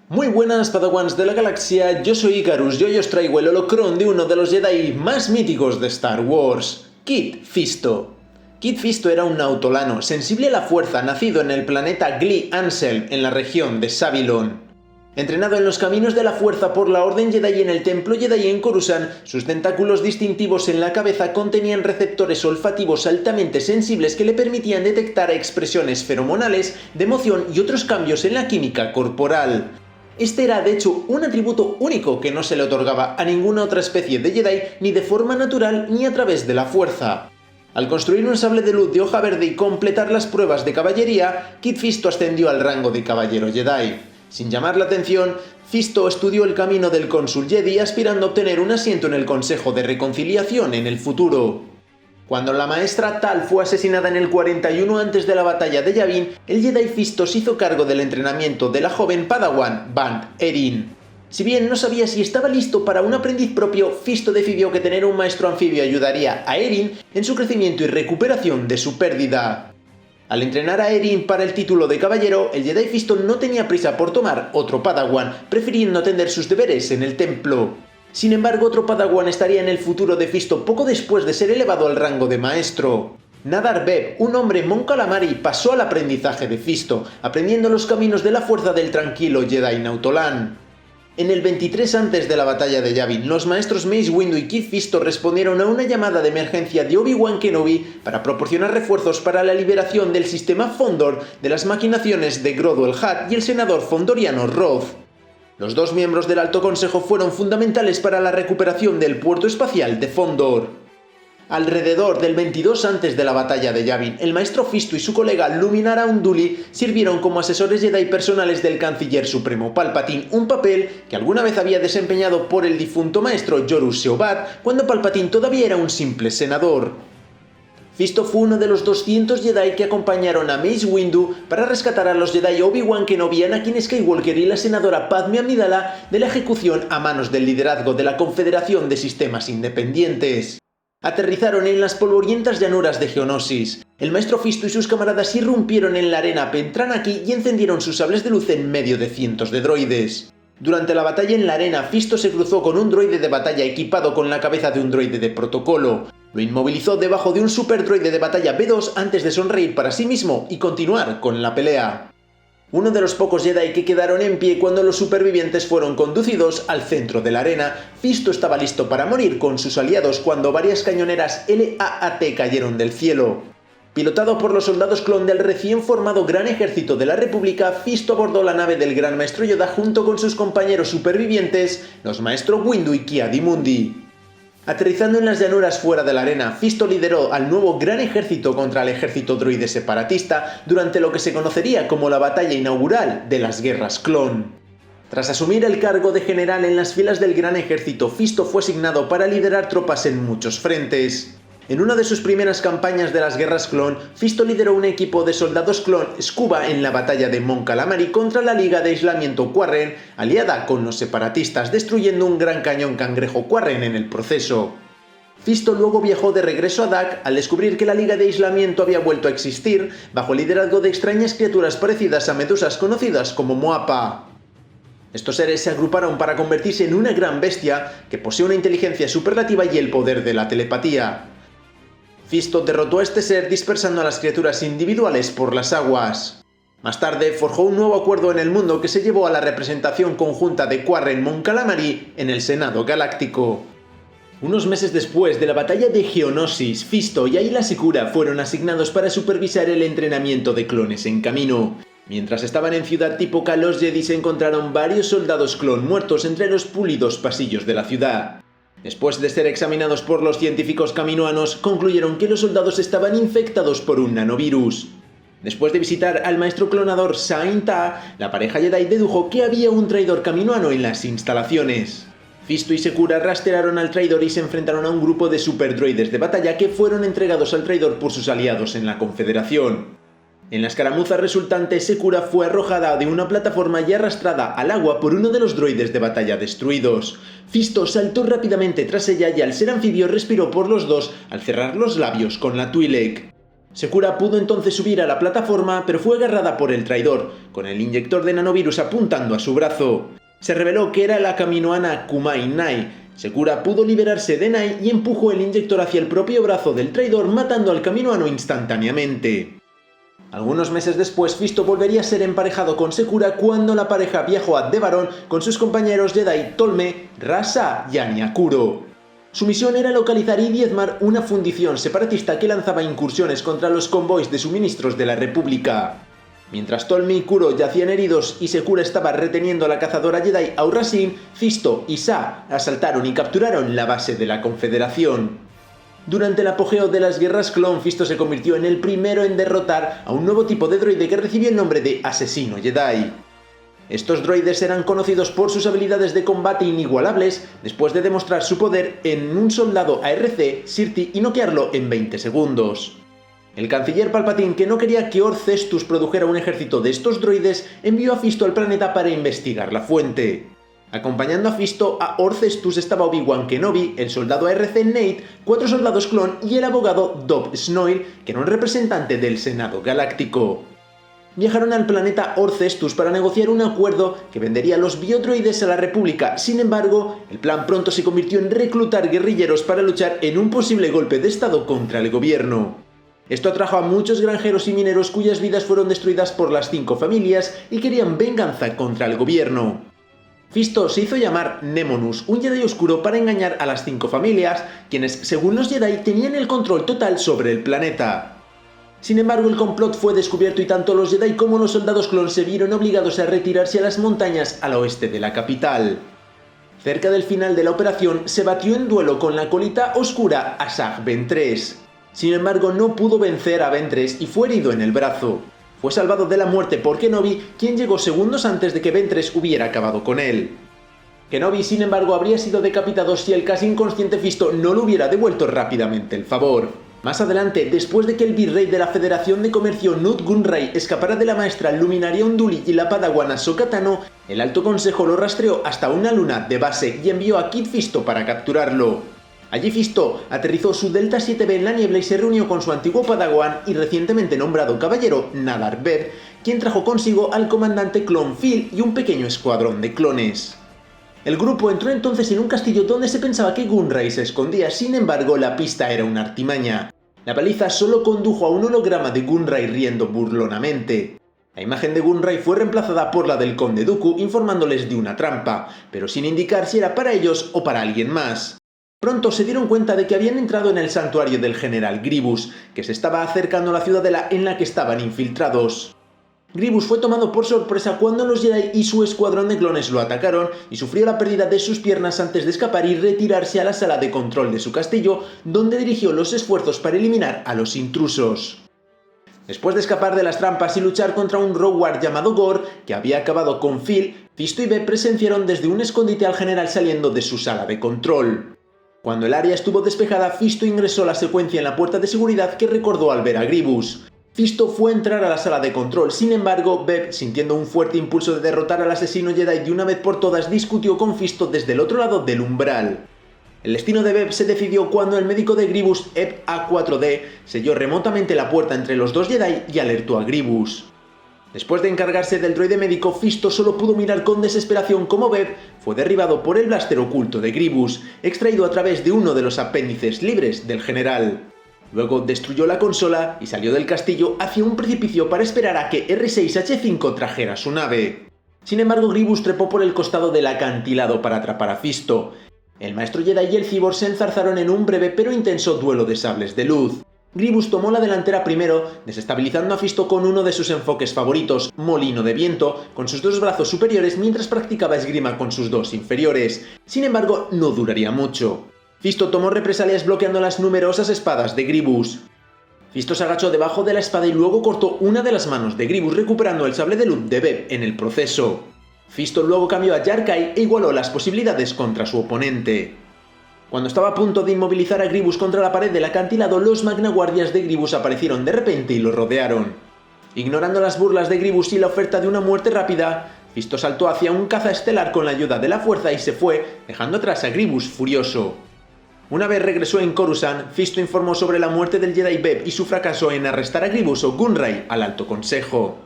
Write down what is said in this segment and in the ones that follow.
Muy buenas Padawans de la galaxia, yo soy Icarus y hoy os traigo el holocrón de uno de los Jedi más míticos de Star Wars, Kit Fisto. Kit Fisto era un nautolano, sensible a la fuerza, nacido en el planeta Gli Ansel, en la región de Savilon. Entrenado en los caminos de la fuerza por la Orden Jedi en el Templo Jedi en Coruscant, sus tentáculos distintivos en la cabeza contenían receptores olfativos altamente sensibles que le permitían detectar expresiones feromonales, de emoción y otros cambios en la química corporal. Este era, de hecho, un atributo único que no se le otorgaba a ninguna otra especie de Jedi ni de forma natural ni a través de la fuerza. Al construir un sable de luz de hoja verde y completar las pruebas de caballería, Kit Fisto ascendió al rango de caballero Jedi. Sin llamar la atención, Fisto estudió el camino del cónsul Jedi aspirando a obtener un asiento en el Consejo de Reconciliación en el futuro. Cuando la maestra Tal fue asesinada en el 41 antes de la batalla de Yavin, el Jedi Fisto se hizo cargo del entrenamiento de la joven Padawan Bant Erin. Si bien no sabía si estaba listo para un aprendiz propio, Fisto decidió que tener un maestro anfibio ayudaría a Erin en su crecimiento y recuperación de su pérdida. Al entrenar a Erin para el título de caballero, el Jedi Fisto no tenía prisa por tomar otro Padawan, prefiriendo atender sus deberes en el templo. Sin embargo, otro Padawan estaría en el futuro de Fisto poco después de ser elevado al rango de maestro. Nadar Beb, un hombre Mon Calamari, pasó al aprendizaje de Fisto, aprendiendo los caminos de la fuerza del tranquilo Jedi Nautolan. En el 23 antes de la batalla de Yavin, los maestros Mace Windu y Kit Fisto respondieron a una llamada de emergencia de Obi-Wan Kenobi para proporcionar refuerzos para la liberación del sistema Fondor de las maquinaciones de Grodo el Hutt y el senador fondoriano Roth. Los dos miembros del Alto Consejo fueron fundamentales para la recuperación del puerto espacial de Fondor. Alrededor del 22 antes de la batalla de Yavin, el maestro Fisto y su colega Luminara Unduli sirvieron como asesores Jedi personales del canciller supremo Palpatine, un papel que alguna vez había desempeñado por el difunto maestro Yoru Seobat cuando Palpatine todavía era un simple senador. Fisto fue uno de los 200 Jedi que acompañaron a Mace Windu para rescatar a los Jedi Obi-Wan Kenobi, Anakin Skywalker y la senadora Padme Amidala de la ejecución a manos del liderazgo de la Confederación de Sistemas Independientes. Aterrizaron en las polvorientas llanuras de Geonosis. El maestro Fisto y sus camaradas irrumpieron en la arena Pentranaki y encendieron sus sables de luz en medio de cientos de droides. Durante la batalla en la arena, Fisto se cruzó con un droide de batalla equipado con la cabeza de un droide de protocolo. Lo inmovilizó debajo de un superdroide de batalla B2 antes de sonreír para sí mismo y continuar con la pelea. Uno de los pocos Jedi que quedaron en pie cuando los supervivientes fueron conducidos al centro de la arena, Fisto estaba listo para morir con sus aliados cuando varias cañoneras LAAT cayeron del cielo. Pilotado por los soldados clon del recién formado Gran Ejército de la República, Fisto abordó la nave del Gran Maestro Yoda junto con sus compañeros supervivientes, los Maestros Windu y Ki-Adi-Mundi. Aterrizando en las llanuras fuera de la arena, Fisto lideró al nuevo Gran Ejército contra el ejército droide separatista durante lo que se conocería como la batalla inaugural de las Guerras Clon. Tras asumir el cargo de general en las filas del Gran Ejército, Fisto fue asignado para liderar tropas en muchos frentes. En una de sus primeras campañas de las Guerras Clon, Fisto lideró un equipo de soldados clon Scuba en la batalla de Mon Calamari contra la Liga de Aislamiento Quarren, aliada con los separatistas, destruyendo un gran cañón cangrejo Quarren en el proceso. Fisto luego viajó de regreso a Dak al descubrir que la Liga de Aislamiento había vuelto a existir, bajo el liderazgo de extrañas criaturas parecidas a medusas conocidas como Moapa. Estos seres se agruparon para convertirse en una gran bestia que posee una inteligencia superlativa y el poder de la telepatía. Fisto derrotó a este ser dispersando a las criaturas individuales por las aguas. Más tarde forjó un nuevo acuerdo en el mundo que se llevó a la representación conjunta de Quarren Mon Calamari en el Senado Galáctico. Unos meses después de la batalla de Geonosis, Fisto y Aayla Secura fueron asignados para supervisar el entrenamiento de clones en camino. Mientras estaban en Ciudad Tipoca, los Jedi se encontraron varios soldados clon muertos entre los pulidos pasillos de la ciudad. Después de ser examinados por los científicos caminoanos, concluyeron que los soldados estaban infectados por un nanovirus. Después de visitar al maestro clonador Sain Ta, la pareja Jedi dedujo que había un traidor caminoano en las instalaciones. Fisto y Secura rastrearon al traidor y se enfrentaron a un grupo de superdroides de batalla que fueron entregados al traidor por sus aliados en la Confederación. En la escaramuza resultante, Secura fue arrojada de una plataforma y arrastrada al agua por uno de los droides de batalla destruidos. Fisto saltó rápidamente tras ella y al ser anfibio respiró por los dos al cerrar los labios con la Twi'lek. Sakura pudo entonces subir a la plataforma, pero fue agarrada por el traidor, con el inyector de nanovirus apuntando a su brazo. Se reveló que era la Kaminoana Kumai Nai. Sakura pudo liberarse de Nai y empujó el inyector hacia el propio brazo del traidor, matando al kaminoano instantáneamente. Algunos meses después, Fisto volvería a ser emparejado con Sakura cuando la pareja viajó a Devaron con sus compañeros Jedi Tolme, Rasa y Anyakuro. Su misión era localizar y diezmar una fundición separatista que lanzaba incursiones contra los convoys de suministros de la República. Mientras Tolme y Kuro yacían heridos y Sakura estaba reteniendo a la cazadora Jedi Aurra Sing, Fisto y Sa asaltaron y capturaron la base de la Confederación. Durante el apogeo de las guerras clon, Fisto se convirtió en el primero en derrotar a un nuevo tipo de droide que recibió el nombre de Asesino Jedi. Estos droides eran conocidos por sus habilidades de combate inigualables después de demostrar su poder en un soldado ARC, Sirti, y noquearlo en 20 segundos. El canciller Palpatine, que no quería que Ord Cestus produjera un ejército de estos droides, envió a Fisto al planeta para investigar la fuente. Acompañando a Fisto, a Ord Cestus estaba Obi-Wan Kenobi, el soldado ARC Nate, 4 soldados clon y el abogado Dob Snoil, que era un representante del Senado Galáctico. Viajaron al planeta Ord Cestus para negociar un acuerdo que vendería los biodroides a la República. Sin embargo, el plan pronto se convirtió en reclutar guerrilleros para luchar en un posible golpe de estado contra el gobierno. Esto atrajo a muchos granjeros y mineros cuyas vidas fueron destruidas por las 5 familias y querían venganza contra el gobierno. Fisto se hizo llamar Nemonus, un Jedi oscuro, para engañar a las 5 familias, quienes, según los Jedi, tenían el control total sobre el planeta. Sin embargo, el complot fue descubierto y tanto los Jedi como los soldados clon se vieron obligados a retirarse a las montañas al oeste de la capital. Cerca del final de la operación, se batió en duelo con la colita oscura Asajj Ventress. Sin embargo, no pudo vencer a Ventress y fue herido en el brazo. Fue salvado de la muerte por Kenobi, quien llegó segundos antes de que Ventress hubiera acabado con él. Kenobi, sin embargo, habría sido decapitado si el casi inconsciente Fisto no le hubiera devuelto rápidamente el favor. Más adelante, después de que el virrey de la Federación de Comercio Nut Gunray escapara de la maestra luminaria Unduli y la padawana Ahsoka Tano, el Alto Consejo lo rastreó hasta una luna de base y envió a Kit Fisto para capturarlo. Allí Fisto aterrizó su Delta 7B en la niebla y se reunió con su antiguo padawan y recientemente nombrado caballero Nadar Bed, quien trajo consigo al comandante Clon Phil y un pequeño escuadrón de clones. El grupo entró entonces en un castillo donde se pensaba que Gunray se escondía, sin embargo la pista era una artimaña. La paliza solo condujo a un holograma de Gunray riendo burlonamente. La imagen de Gunray fue reemplazada por la del Conde Dooku, informándoles de una trampa, pero sin indicar si era para ellos o para alguien más. Pronto se dieron cuenta de que habían entrado en el santuario del general Grievous, que se estaba acercando a la ciudadela en la que estaban infiltrados. Grievous fue tomado por sorpresa cuando los Jedi y su escuadrón de clones lo atacaron y sufrió la pérdida de sus piernas antes de escapar y retirarse a la sala de control de su castillo, donde dirigió los esfuerzos para eliminar a los intrusos. Después de escapar de las trampas y luchar contra un Rogue llamado Gore, que había acabado con Phil, Fisto y Beb presenciaron desde un escondite al general saliendo de su sala de control. Cuando el área estuvo despejada, Fisto ingresó la secuencia en la puerta de seguridad que recordó al ver a Grievous. Fisto fue a entrar a la sala de control, sin embargo, Beb, sintiendo un fuerte impulso de derrotar al asesino Jedi de una vez por todas, discutió con Fisto desde el otro lado del umbral. El destino de Beb se decidió cuando el médico de Grievous, Eb A4D, selló remotamente la puerta entre los dos Jedi y alertó a Grievous. Después de encargarse del droide médico, Fisto solo pudo mirar con desesperación cómo Beb fue derribado por el blaster oculto de Grievous, extraído a través de uno de los apéndices libres del general. Luego destruyó la consola y salió del castillo hacia un precipicio para esperar a que R6H5 trajera su nave. Sin embargo, Grievous trepó por el costado del acantilado para atrapar a Fisto. El maestro Jedi y el cyborg se enzarzaron en un breve pero intenso duelo de sables de luz. Grievous tomó la delantera primero, desestabilizando a Fisto con uno de sus enfoques favoritos, Molino de Viento, con sus 2 brazos superiores mientras practicaba esgrima con sus 2 inferiores. Sin embargo, no duraría mucho. Fisto tomó represalias bloqueando las numerosas espadas de Grievous. Fisto se agachó debajo de la espada y luego cortó una de las manos de Grievous, recuperando el sable de luz de Beb en el proceso. Fisto luego cambió a Jar-Kai e igualó las posibilidades contra su oponente. Cuando estaba a punto de inmovilizar a Grievous contra la pared del acantilado, los magnaguardias de Grievous aparecieron de repente y lo rodearon. Ignorando las burlas de Grievous y la oferta de una muerte rápida, Fisto saltó hacia un caza estelar con la ayuda de la fuerza y se fue, dejando atrás a Grievous furioso. Una vez regresó en Coruscant, Fisto informó sobre la muerte del Jedi Beb y su fracaso en arrestar a Grievous o Gunray al Alto Consejo.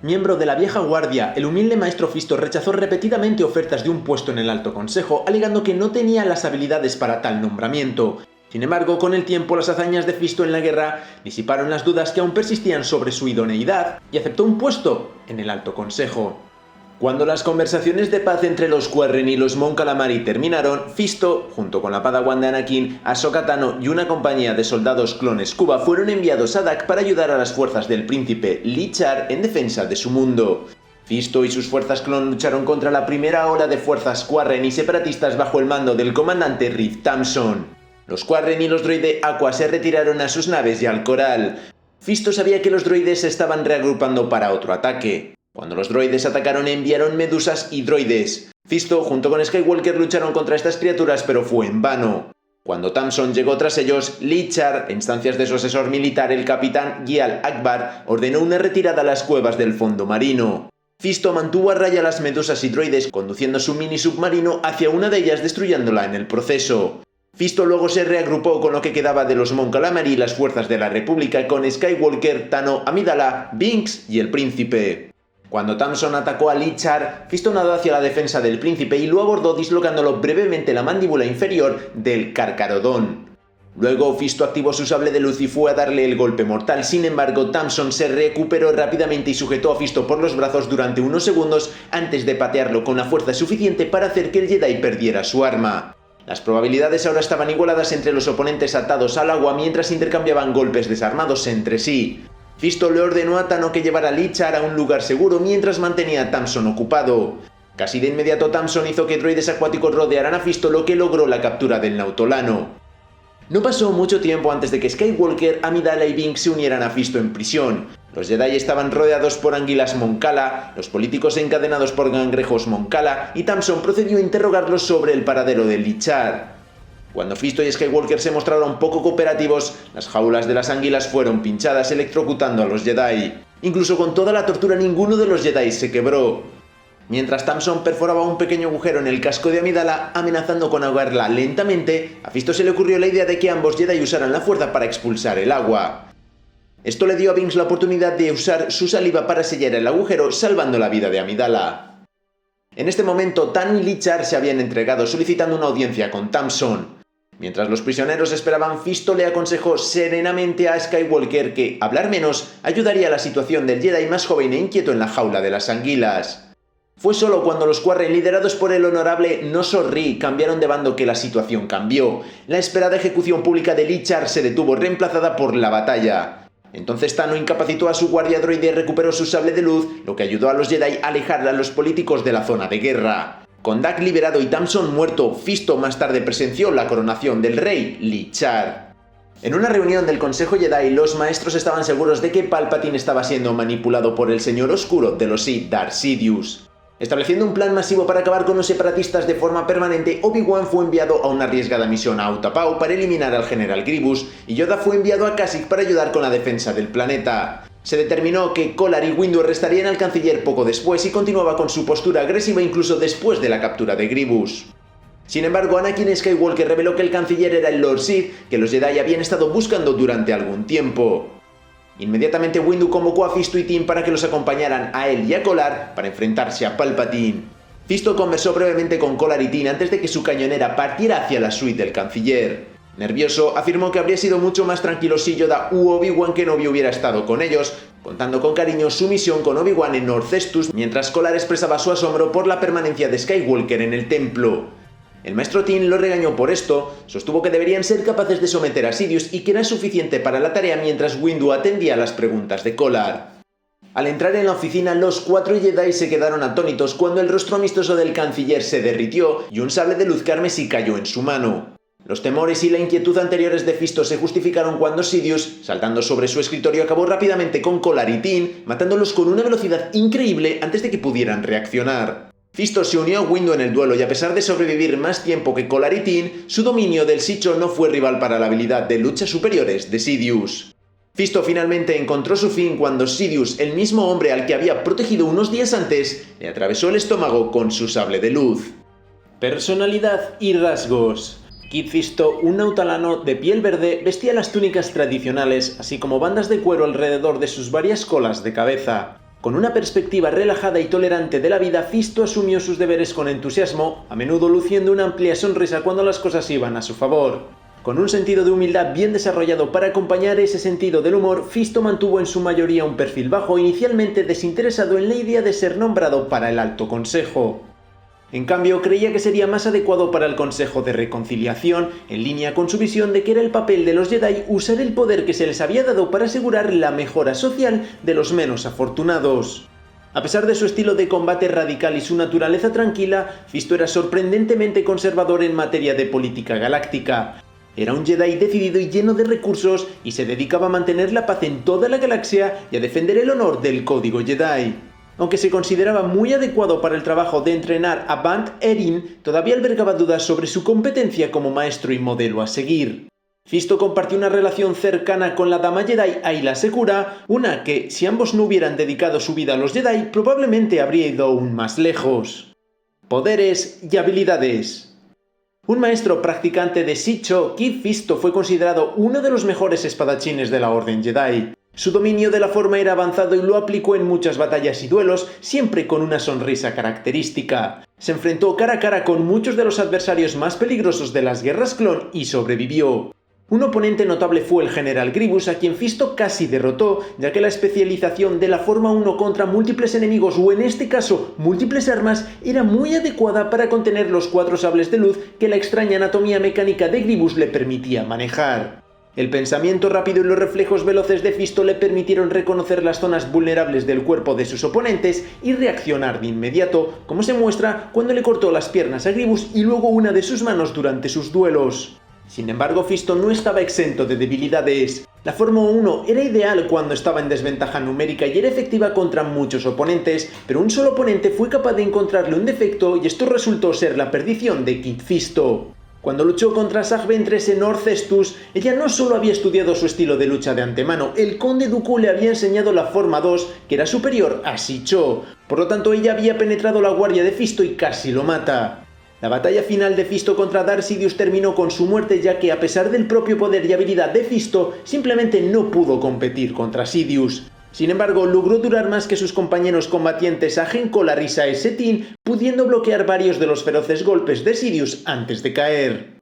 Miembro de la vieja guardia, el humilde maestro Fisto rechazó repetidamente ofertas de un puesto en el Alto Consejo, alegando que no tenía las habilidades para tal nombramiento. Sin embargo, con el tiempo, las hazañas de Fisto en la guerra disiparon las dudas que aún persistían sobre su idoneidad y aceptó un puesto en el Alto Consejo. Cuando las conversaciones de paz entre los Quarren y los Mon Calamari terminaron, Fisto, junto con la Padawan de Anakin, Ahsoka Tano y una compañía de soldados clones Cuba fueron enviados a Dak para ayudar a las fuerzas del príncipe Lichar en defensa de su mundo. Fisto y sus fuerzas clon lucharon contra la primera ola de fuerzas Quarren y separatistas bajo el mando del comandante Reed Thompson. Los Quarren y los droides Aqua se retiraron a sus naves y al coral. Fisto sabía que los droides se estaban reagrupando para otro ataque. Cuando los droides atacaron, enviaron medusas y droides. Fisto, junto con Skywalker, lucharon contra estas criaturas, pero fue en vano. Cuando Thompson llegó tras ellos, Lichar, en instancias de su asesor militar, el capitán Gial Akbar, ordenó una retirada a las cuevas del fondo marino. Fisto mantuvo a raya las medusas y droides, conduciendo su mini submarino hacia una de ellas, destruyéndola en el proceso. Fisto luego se reagrupó con lo que quedaba de los Mon Calamari y las fuerzas de la República con Skywalker, Tano, Amidala, Binks y el Príncipe. Cuando Thompson atacó a Lichar, Fisto nadó hacia la defensa del príncipe y lo abordó dislocándolo brevemente la mandíbula inferior del Carcarodón. Luego Fisto activó su sable de luz y fue a darle el golpe mortal. Sin embargo, Thompson se recuperó rápidamente y sujetó a Fisto por los brazos durante unos segundos antes de patearlo con la fuerza suficiente para hacer que el Jedi perdiera su arma. Las probabilidades ahora estaban igualadas entre los oponentes atados al agua mientras intercambiaban golpes desarmados entre sí. Fisto le ordenó a Tano que llevara a Lichar a un lugar seguro mientras mantenía a Thompson ocupado. Casi de inmediato Thompson hizo que droides acuáticos rodearan a Fisto, lo que logró la captura del nautolano. No pasó mucho tiempo antes de que Skywalker, Amidala y Binks se unieran a Fisto en prisión. Los Jedi estaban rodeados por anguilas Mon Cala, los políticos encadenados por cangrejos Mon Cala, y Thompson procedió a interrogarlos sobre el paradero de Lichar. Cuando Fisto y Skywalker se mostraron poco cooperativos, las jaulas de las anguilas fueron pinchadas, electrocutando a los Jedi. Incluso con toda la tortura, ninguno de los Jedi se quebró. Mientras Thompson perforaba un pequeño agujero en el casco de Amidala, amenazando con ahogarla lentamente, a Fisto se le ocurrió la idea de que ambos Jedi usaran la fuerza para expulsar el agua. Esto le dio a Binks la oportunidad de usar su saliva para sellar el agujero, salvando la vida de Amidala. En este momento, Tano y Lichar se habían entregado, solicitando una audiencia con Thompson. Mientras los prisioneros esperaban, Fisto le aconsejó serenamente a Skywalker que hablar menos ayudaría a la situación del Jedi más joven e inquieto en la jaula de las anguilas. Fue solo cuando los Quarren, liderados por el honorable Nosor-Ri, cambiaron de bando que la situación cambió. La esperada ejecución pública de Lichar se detuvo, reemplazada por la batalla. Entonces Tano incapacitó a su guardia droide y recuperó su sable de luz, lo que ayudó a los Jedi a alejar a los políticos de la zona de guerra. Con Dak liberado y Thompson muerto, Fisto más tarde presenció la coronación del rey Lichar. En una reunión del Consejo Jedi, los maestros estaban seguros de que Palpatine estaba siendo manipulado por el Señor Oscuro de los Sith, Darth Sidious. Estableciendo un plan masivo para acabar con los separatistas de forma permanente, Obi-Wan fue enviado a una arriesgada misión a Utapau para eliminar al general Grievous, y Yoda fue enviado a Kashyyyk para ayudar con la defensa del planeta. Se determinó que Kolar y Windu arrestarían al canciller poco después y continuaba con su postura agresiva incluso después de la captura de Grievous. Sin embargo, Anakin Skywalker reveló que el canciller era el Lord Sith, que los Jedi habían estado buscando durante algún tiempo. Inmediatamente Windu convocó a Fisto y Tim para que los acompañaran a él y a Kolar para enfrentarse a Palpatine. Fisto conversó brevemente con Kolar y Tim antes de que su cañonera partiera hacia la suite del canciller. Nervioso, afirmó que habría sido mucho más tranquilo si Yoda u Obi-Wan Kenobi hubiera estado con ellos, contando con cariño su misión con Obi-Wan en Nord Cestus, mientras Kolar expresaba su asombro por la permanencia de Skywalker en el templo. El maestro Tim lo regañó por esto, sostuvo que deberían ser capaces de someter a Sidious y que era suficiente para la tarea mientras Windu atendía las preguntas de Kolar. Al entrar en la oficina, los 4 Jedi se quedaron atónitos cuando el rostro amistoso del canciller se derritió y un sable de luz carmesí cayó en su mano. Los temores y la inquietud anteriores de Fisto se justificaron cuando Sidious, saltando sobre su escritorio, acabó rápidamente con Kolar y Tim, matándolos con una velocidad increíble antes de que pudieran reaccionar. Fisto se unió a Windu en el duelo y a pesar de sobrevivir más tiempo que Kolar y Tim, su dominio del Sicho no fue rival para la habilidad de luchas superiores de Sidious. Fisto finalmente encontró su fin cuando Sidious, el mismo hombre al que había protegido unos días antes, le atravesó el estómago con su sable de luz. Personalidad y rasgos. Kit Fisto, un nautalano de piel verde, vestía las túnicas tradicionales, así como bandas de cuero alrededor de sus varias colas de cabeza. Con una perspectiva relajada y tolerante de la vida, Fisto asumió sus deberes con entusiasmo, a menudo luciendo una amplia sonrisa cuando las cosas iban a su favor. Con un sentido de humildad bien desarrollado para acompañar ese sentido del humor, Fisto mantuvo en su mayoría un perfil bajo, inicialmente desinteresado en la idea de ser nombrado para el Alto Consejo. En cambio, creía que sería más adecuado para el Consejo de Reconciliación, en línea con su visión de que era el papel de los Jedi usar el poder que se les había dado para asegurar la mejora social de los menos afortunados. A pesar de su estilo de combate radical y su naturaleza tranquila, Fisto era sorprendentemente conservador en materia de política galáctica. Era un Jedi decidido y lleno de recursos, y se dedicaba a mantener la paz en toda la galaxia y a defender el honor del Código Jedi. Aunque se consideraba muy adecuado para el trabajo de entrenar a Bant Erin, todavía albergaba dudas sobre su competencia como maestro y modelo a seguir. Fisto compartió una relación cercana con la Dama Jedi Aayla Secura, una que, si ambos no hubieran dedicado su vida a los Jedi, probablemente habría ido aún más lejos. Poderes y habilidades. Un maestro practicante de Shicho, Kit Fisto fue considerado uno de los mejores espadachines de la Orden Jedi. Su dominio de la forma era avanzado y lo aplicó en muchas batallas y duelos, siempre con una sonrisa característica. Se enfrentó cara a cara con muchos de los adversarios más peligrosos de las guerras clon y sobrevivió. Un oponente notable fue el General Grievous, a quien Fisto casi derrotó, ya que la especialización de la forma 1 contra múltiples enemigos, o en este caso múltiples armas, era muy adecuada para contener los 4 sables de luz que la extraña anatomía mecánica de Grievous le permitía manejar. El pensamiento rápido y los reflejos veloces de Fisto le permitieron reconocer las zonas vulnerables del cuerpo de sus oponentes y reaccionar de inmediato, como se muestra cuando le cortó las piernas a Grievous y luego una de sus manos durante sus duelos. Sin embargo, Fisto no estaba exento de debilidades. La forma 1 era ideal cuando estaba en desventaja numérica y era efectiva contra muchos oponentes, pero un solo oponente fue capaz de encontrarle un defecto y esto resultó ser la perdición de Kit Fisto. Cuando luchó contra Zag Ventress en Nor Cestus, ella no solo había estudiado su estilo de lucha de antemano, el Conde Dooku le había enseñado la forma 2, que era superior a Shicho. Por lo tanto, ella había penetrado la guardia de Fisto y casi lo mata. La batalla final de Fisto contra Darth Sidious terminó con su muerte, ya que a pesar del propio poder y habilidad de Fisto, simplemente no pudo competir contra Sidious. Sin embargo, logró durar más que sus compañeros combatientes Agen Kolar y Sae Setin, pudiendo bloquear varios de los feroces golpes de Sidious antes de caer.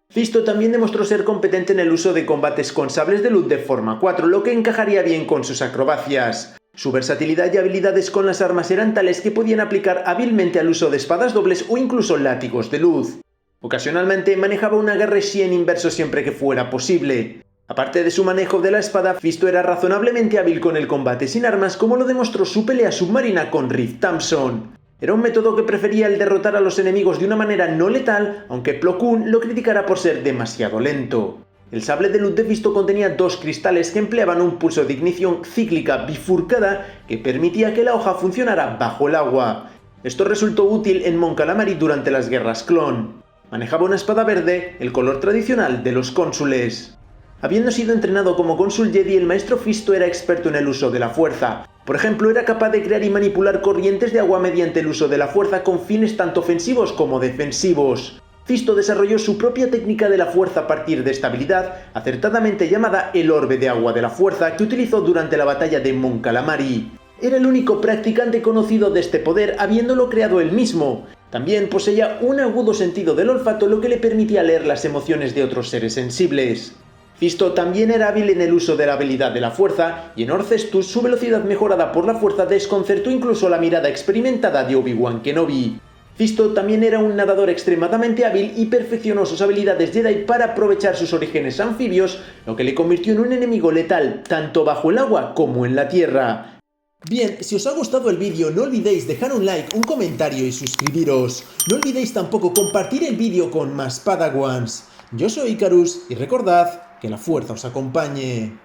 Fisto también demostró ser competente en el uso de combates con sables de luz de forma 4, lo que encajaría bien con sus acrobacias. Su versatilidad y habilidades con las armas eran tales que podían aplicar hábilmente al uso de espadas dobles o incluso látigos de luz. Ocasionalmente manejaba un agarre Shien inverso siempre que fuera posible. Aparte de su manejo de la espada, Fisto era razonablemente hábil con el combate sin armas, como lo demostró su pelea submarina con Riff Thompson. Era un método que prefería el derrotar a los enemigos de una manera no letal, aunque Plo Koon lo criticara por ser demasiado lento. El sable de luz de Fisto contenía 2 cristales que empleaban un pulso de ignición cíclica bifurcada que permitía que la hoja funcionara bajo el agua. Esto resultó útil en Mon Calamari durante las guerras clon. Manejaba una espada verde, el color tradicional de los cónsules. Habiendo sido entrenado como cónsul Jedi, el maestro Fisto era experto en el uso de la fuerza. Por ejemplo, era capaz de crear y manipular corrientes de agua mediante el uso de la fuerza con fines tanto ofensivos como defensivos. Fisto desarrolló su propia técnica de la fuerza a partir de esta habilidad, acertadamente llamada el Orbe de Agua de la Fuerza, que utilizó durante la batalla de Mon Calamari. Era el único practicante conocido de este poder, habiéndolo creado él mismo. También poseía un agudo sentido del olfato, lo que le permitía leer las emociones de otros seres sensibles. Fisto también era hábil en el uso de la habilidad de la fuerza, y en Nor Cestus su velocidad mejorada por la fuerza desconcertó incluso la mirada experimentada de Obi-Wan Kenobi. Fisto también era un nadador extremadamente hábil y perfeccionó sus habilidades Jedi para aprovechar sus orígenes anfibios, lo que le convirtió en un enemigo letal tanto bajo el agua como en la tierra. Bien, si os ha gustado el vídeo no olvidéis dejar un like, un comentario y suscribiros. No olvidéis tampoco compartir el vídeo con más Padawans. Yo soy Icarus y recordad que la fuerza os acompañe.